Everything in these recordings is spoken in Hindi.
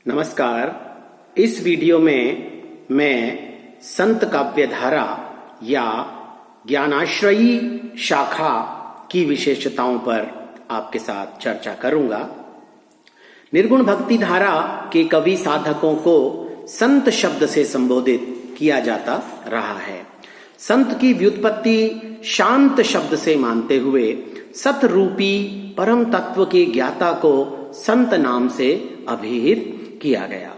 नमस्कार। इस वीडियो में मैं संत काव्यधारा या ज्ञानाश्रयी शाखा की विशेषताओं पर आपके साथ चर्चा करूंगा। निर्गुण भक्ति धारा के कवि साधकों को संत शब्द से संबोधित किया जाता रहा है। संत की व्युत्पत्ति शांत शब्द से मानते हुए सत रूपी परम तत्व के ज्ञाता को संत नाम से अभिहित किया गया।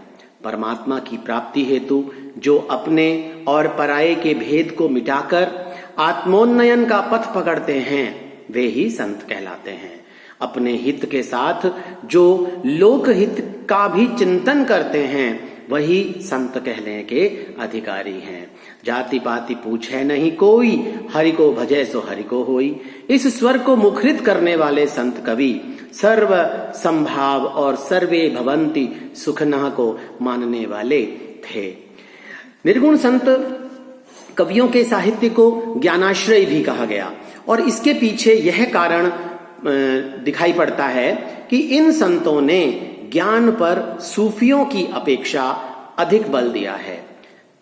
परमात्मा की प्राप्ति हेतु जो अपने और पराये के भेद को मिटाकर आत्मोन्नयन का पथ पकड़ते हैं वे ही संत कहलाते हैं। अपने हित के साथ जो लोक हित का भी चिंतन करते हैं वही संत कहने के अधिकारी हैं। जाति पाति पूछे नहीं कोई, हरि को भजे सो हरि को होई। इस स्वर को मुखरित करने वाले संत कवि सर्व संभाव और सर्वे भवंति सुखनः को मानने वाले थे। निर्गुण संत कवियों के साहित्य को ज्ञानाश्रय भी कहा गया और इसके पीछे यह कारण दिखाई पड़ता है कि इन संतों ने ज्ञान पर सूफियों की अपेक्षा अधिक बल दिया है।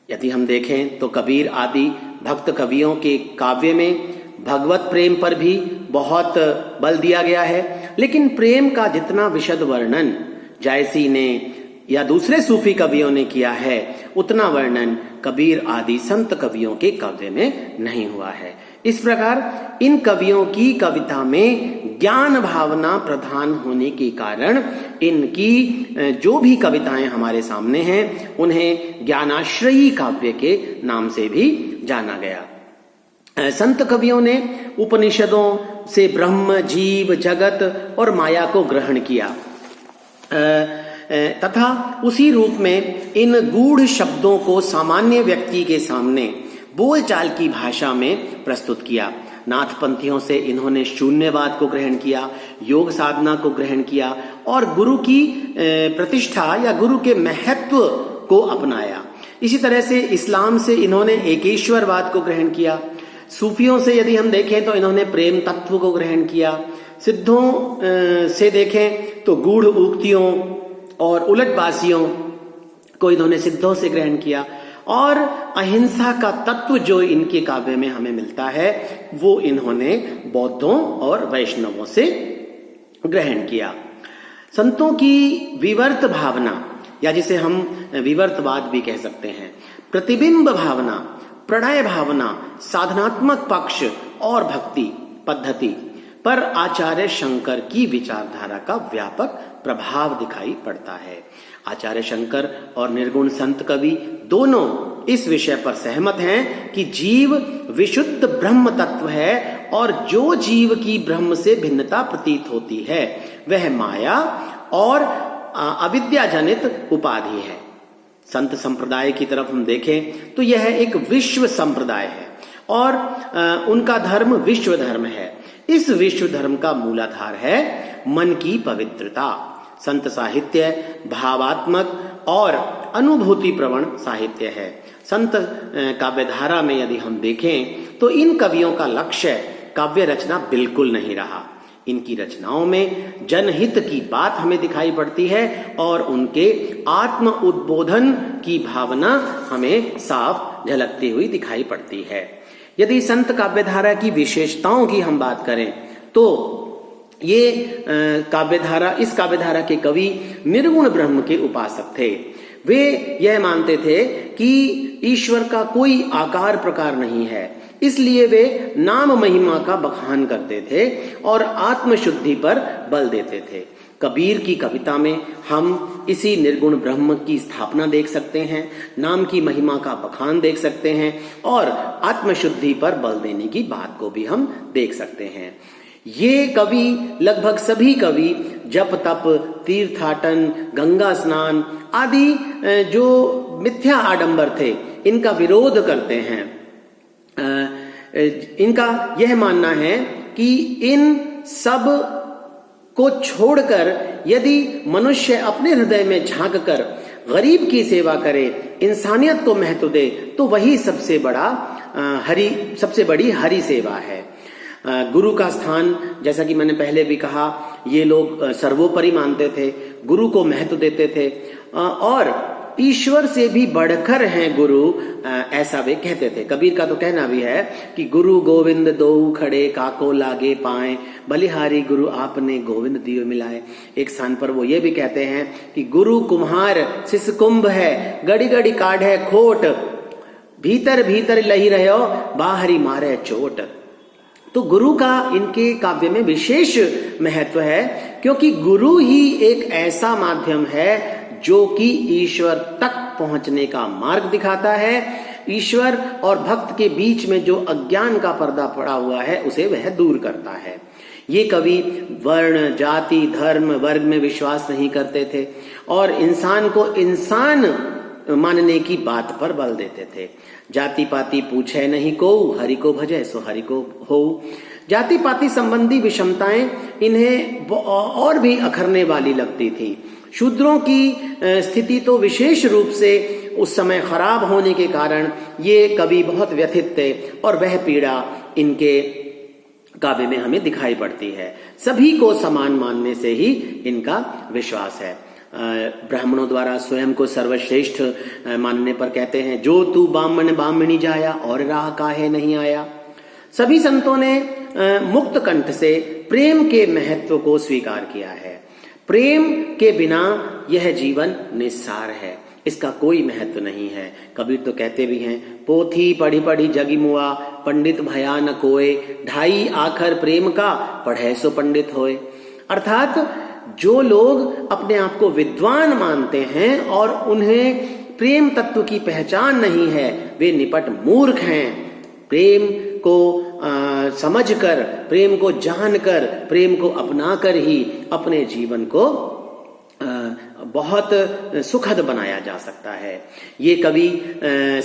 यदि हम देखें तो कबीर आदि भक्त कवियों के काव्य में भगवत प्रेम पर भी बहुत बल दिया गया है, लेकिन प्रेम का जितना विशद वर्णन जायसी ने या दूसरे सूफी कवियों ने किया है उतना वर्णन कबीर आदि संत कवियों के काव्य में नहीं हुआ है। इस प्रकार इन कवियों की कविता में ज्ञान भावना प्रधान होने के कारण इनकी जो भी कविताएं हमारे सामने हैं उन्हें ज्ञानाश्रयी काव्य के नाम से भी जाना गया। संत कवियों ने उपनिषदों से ब्रह्म, जीव, जगत और माया को ग्रहण किया तथा उसी रूप में इन गूढ़ शब्दों को सामान्य व्यक्ति के सामने बोलचाल की भाषा में प्रस्तुत किया। नाथपंथियों से इन्होंने शून्यवाद को ग्रहण किया, योग साधना को ग्रहण किया और गुरु की प्रतिष्ठा या गुरु के महत्व को अपनाया। इसी तरह से इस्लाम से इन्होंने एकेश्वरवाद को ग्रहण किया। सूफियों से यदि हम देखें तो इन्होंने प्रेम तत्व को ग्रहण किया। सिद्धों से देखें तो गूढ़ उक्तियों और उलटबाजियों को इन्होंने सिद्धों से ग्रहण किया और अहिंसा का तत्व जो इनके काव्य में हमें मिलता है वो इन्होंने बौद्धों और वैष्णवों से ग्रहण किया। संतों की विवर्त भावना या जिसे हम विवर्तवाद भी कह सकते हैं, प्रतिबिंब भावना, प्रणय भावना, साधनात्मक पक्ष और भक्ति पद्धति पर आचार्य शंकर की विचारधारा का व्यापक प्रभाव दिखाई पड़ता है। आचार्य शंकर और निर्गुण संत कवि दोनों इस विषय पर सहमत हैं कि जीव विशुद्ध ब्रह्म तत्व है और जो जीव की ब्रह्म से भिन्नता प्रतीत होती है वह माया और अविद्या जनित उपाधि है। संत संप्रदाय की तरफ हम देखें तो यह एक विश्व संप्रदाय है और उनका धर्म विश्व धर्म है। इस विश्व धर्म का मूलाधार है मन की पवित्रता। संत साहित्य भावात्मक और अनुभूति प्रवण साहित्य है। संत काव्यधारा में यदि हम देखें तो इन कवियों का लक्ष्य काव्य रचना बिल्कुल नहीं रहा। इनकी रचनाओं में जनहित की बात हमें दिखाई पड़ती है और उनके आत्म उद्बोधन की भावना हमें साफ झलकती हुई दिखाई पड़ती है। यदि संत काव्यधारा की विशेषताओं की हम बात करें तो ये इस काव्यधारा के कवि निर्गुण ब्रह्म के उपासक थे। वे यह मानते थे कि ईश्वर का कोई आकार प्रकार नहीं है, इसलिए वे नाम महिमा का बखान करते थे और आत्मशुद्धि पर बल देते थे। कबीर की कविता में हम इसी निर्गुण ब्रह्म की स्थापना देख सकते हैं, नाम की महिमा का बखान देख सकते हैं और आत्मशुद्धि पर बल देने की बात को भी हम देख सकते हैं। ये कवि लगभग सभी कवि जप तप, तीर्थाटन, गंगा स्नान आदि जो मिथ्या आडंबर थे इनका विरोध करते हैं। इनका यह मानना है कि इन सब को छोड़कर यदि मनुष्य अपने हृदय में झांक कर गरीब की सेवा करे, इंसानियत को महत्व दे तो वही सबसे बड़ी हरि सेवा है। गुरु का स्थान, जैसा कि मैंने पहले भी कहा, ये लोग सर्वोपरि मानते थे, गुरु को महत्व देते थे और ईश्वर से भी बढ़कर हैं गुरु, ऐसा वे कहते थे। कबीर का तो कहना भी है कि गुरु गोविंद दोऊ खड़े, काको लागे पाए, बलिहारी गुरु आपने गोविंद दियो मिलाए। एक स्थान पर वो ये भी कहते हैं कि गुरु कुम्हार सिस कुंभ है, गड़ी गड़ी काढ़े खोट, भीतर भीतर लही रहो, बाहरी मारे चोट। तो गुरु का इनके काव्य में विशेष महत्व है, क्योंकि गुरु ही एक ऐसा माध्यम है जो कि ईश्वर तक पहुंचने का मार्ग दिखाता है। ईश्वर और भक्त के बीच में जो अज्ञान का पर्दा पड़ा हुआ है उसे वह दूर करता है। ये कवि वर्ण, जाति, धर्म, वर्ग में विश्वास नहीं करते थे और इंसान को इंसान मानने की बात पर बल देते थे। जाति पाति पूछे नहीं को, हरि को भजे सो हरि को हो। जाति पाति संबंधी विषमताएं इन्हें और भी अखरने वाली लगती थी। शूद्रों की स्थिति तो विशेष रूप से उस समय खराब होने के कारण ये कवि बहुत व्यथित थे और वह पीड़ा इनके काव्य में हमें दिखाई पड़ती है। सभी को समान मानने से ही इनका विश्वास है। ब्राह्मणों द्वारा स्वयं को सर्वश्रेष्ठ मानने पर कहते हैं, जो तू बामन बामणी जाया और राह काहे नहीं आया। सभी संतों ने मुक्त कंठ से प्रेम के महत्व को स्वीकार किया है। प्रेम के बिना यह जीवन निस्सार है, इसका कोई महत्व नहीं है। कबीर तो कहते भी हैं, पोथी पढ़ी पढ़ी जगी मुआ, पंडित भया न कोय, ढाई आखर प्रेम का पढ़े सो पंडित होए। अर्थात जो लोग अपने आप को विद्वान मानते हैं और उन्हें प्रेम तत्व की पहचान नहीं है, वे निपट मूर्ख हैं। प्रेम को समझकर, प्रेम को जानकर, प्रेम को अपनाकर ही अपने जीवन को बहुत सुखद बनाया जा सकता है। ये कवि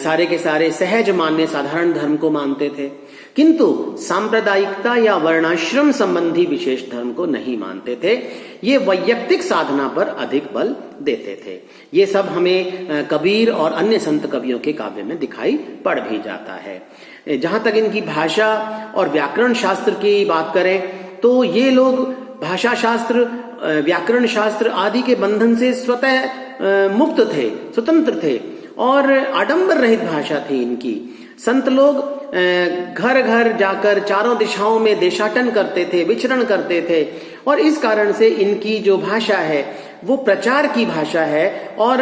सारे के सारे सहज मान्य साधारण धर्म को मानते थे, किंतु सांप्रदायिकता या वर्णाश्रम संबंधी विशेष धर्म को नहीं मानते थे। ये वैयक्तिक साधना पर अधिक बल देते थे। ये सब हमें कबीर और अन्य संत कवियों के काव्य में दिखाई पड़ भी जाता है। जहां तक इनकी भाषा और व्याकरण शास्त्र की बात करें तो ये लोग भाषा शास्त्र, व्याकरण शास्त्र आदि के बंधन से स्वतः मुक्त थे, स्वतंत्र थे और आडंबर रहित भाषा थी इनकी। संत लोग घर घर जाकर चारों दिशाओं में देशाटन करते थे, विचरण करते थे और इस कारण से इनकी जो भाषा है वो प्रचार की भाषा है और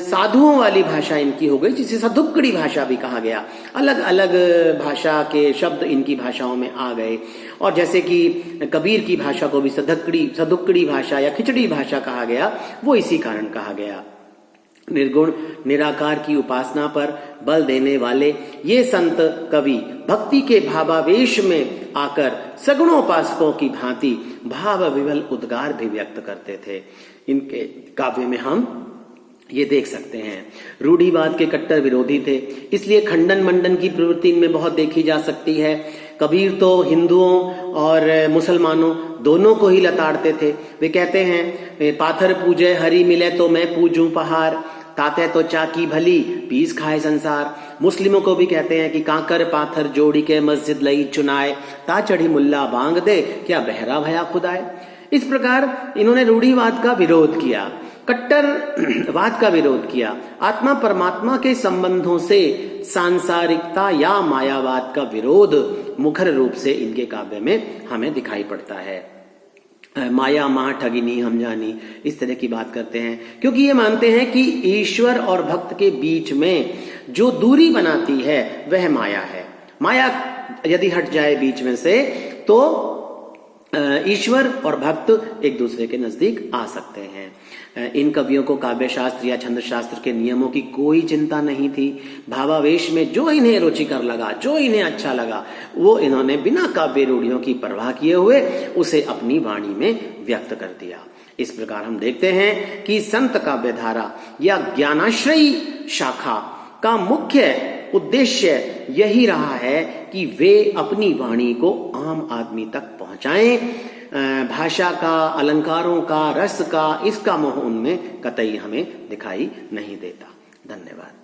साधुओं वाली भाषा इनकी हो गई, जिसे सधुक्कड़ी भाषा भी कहा गया। अलग अलग भाषा के शब्द इनकी भाषाओं में आ गए और जैसे कि कबीर की भाषा को भी सधुक्कड़ी भाषा या खिचड़ी भाषा कहा गया, वो इसी कारण कहा गया। निर्गुण निराकार की उपासना पर बल देने वाले ये संत कवि भक्ति के भावावेश में आकर सगुणोपासकों की भांति भाव विवल उद्गार भी व्यक्त करते थे। इनके काव्य में हम ये देख सकते हैं। रूढ़िवाद के कट्टर विरोधी थे, इसलिए खंडन मंडन की प्रवृत्ति इनमें बहुत देखी जा सकती है। कबीर तो हिंदुओं और मुसलमानों दोनों को ही लताड़ते थे। वे कहते हैं, पाथर पूजे हरि मिले तो मैं पूजूं पहाड़, ताते तो चाकी भली पीस खाए संसार। मुस्लिमों को भी कहते हैं कि कांकर पाथर जोड़ी के मस्जिद लई चुनाए, ता चढ़ी मुल्ला बांग दे क्या बहरा भया खुदाए। इस प्रकार इन्होंने रूढ़िवाद का विरोध किया, कट्टरवाद का विरोध किया। आत्मा परमात्मा के संबंधों से सांसारिकता या मायावाद का विरोध मुखर रूप से इनके काव्य में हमें दिखाई पड़ता है। माया मां ठगिनी हम जानी, इस तरह की बात करते हैं, क्योंकि ये मानते हैं कि ईश्वर और भक्त के बीच में जो दूरी बनाती है वह माया है। माया यदि हट जाए बीच में से तो ईश्वर और भक्त एक दूसरे के नजदीक आ सकते हैं। इन कवियों को काव्य शास्त्र या छंद शास्त्र के नियमों की कोई चिंता नहीं थी। भावावेश में जो इन्हें रुचिकर लगा, जो इन्हें अच्छा लगा, वो इन्होंने बिना काव्य रूढ़ियों की परवाह किए हुए उसे अपनी वाणी में व्यक्त कर दिया। इस प्रकार हम देखते हैं कि संत काव्य धारा या ज्ञानाश्रयी शाखा का मुख्य उद्देश्य यही रहा है कि वे अपनी वाणी को आम आदमी तक पहुंचाएं। भाषा का, अलंकारों का, रस का, इसका मोह उनमें कतई हमें दिखाई नहीं देता। धन्यवाद।